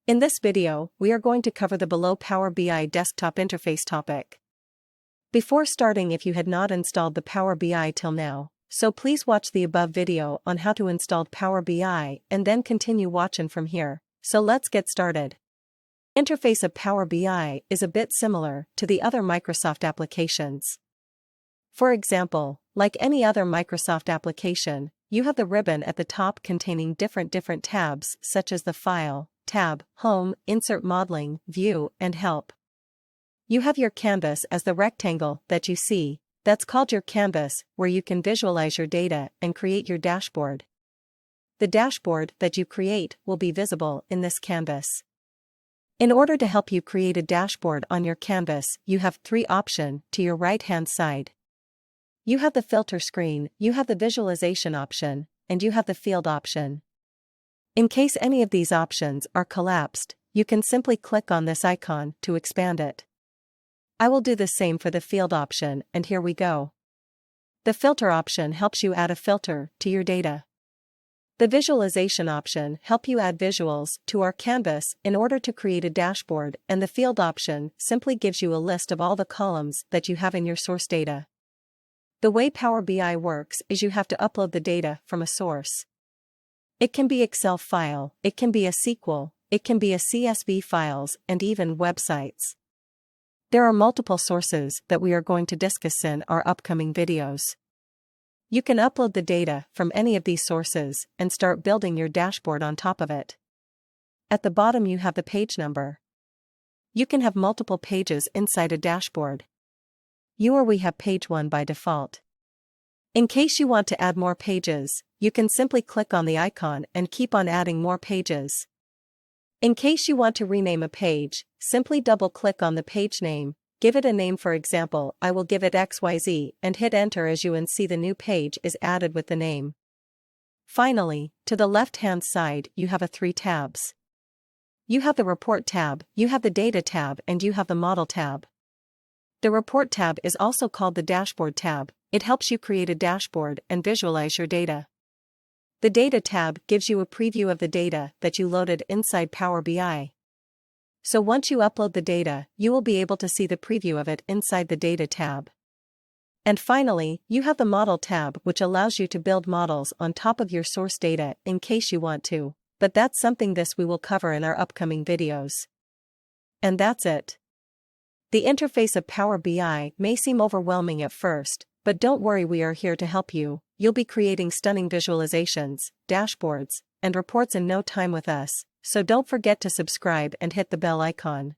In this video, we are going to cover the below Power BI desktop interface topic. Before starting, if you had not installed the Power BI till now, so please watch the above video on how to install Power BI and then continue watching from here. So let's get started. Interface of Power BI is a bit similar to the other Microsoft applications. For example, like any other Microsoft application, you have the ribbon at the top containing different tabs such as the File tab, Home, Insert Modeling, View, and Help. You have your canvas as the rectangle that you see, that's called your canvas, where you can visualize your data and create your dashboard. The dashboard that you create will be visible in this canvas. In order to help you create a dashboard on your canvas, you have three options to your right-hand side. You have the filter screen, you have the visualization option, and you have the field option. In case any of these options are collapsed, you can simply click on this icon to expand it. I will do the same for the field option, and here we go. The filter option helps you add a filter to your data. The visualization option helps you add visuals to our canvas in order to create a dashboard, and the field option simply gives you a list of all the columns that you have in your source data. The way Power BI works is you have to upload the data from a source. It can be Excel file, it can be a SQL, it can be a CSV files, and even websites. There are multiple sources that we are going to discuss in our upcoming videos. You can upload the data from any of these sources and start building your dashboard on top of it. At the bottom you have the page number. You can have multiple pages inside a dashboard. You or we have page 1 by default. In case you want to add more pages, you can simply click on the icon and keep on adding more pages. In case you want to rename a page, simply double-click on the page name, give it a name. For example, I will give it XYZ and hit enter as you and see the new page is added with the name. Finally, to the left-hand side you have 3 tabs. You have the Report tab, you have the Data tab, and you have the Model tab. The Report tab is also called the Dashboard tab. It helps you create a dashboard and visualize your data. The Data tab gives you a preview of the data that you loaded inside Power BI. So once you upload the data, you will be able to see the preview of it inside the Data tab. And finally, you have the Model tab, which allows you to build models on top of your source data in case you want to, but that's something we will cover in our upcoming videos. And that's it. The interface of Power BI may seem overwhelming at first, but don't worry, we are here to help you. You'll be creating stunning visualizations, dashboards, and reports in no time with us, so don't forget to subscribe and hit the bell icon.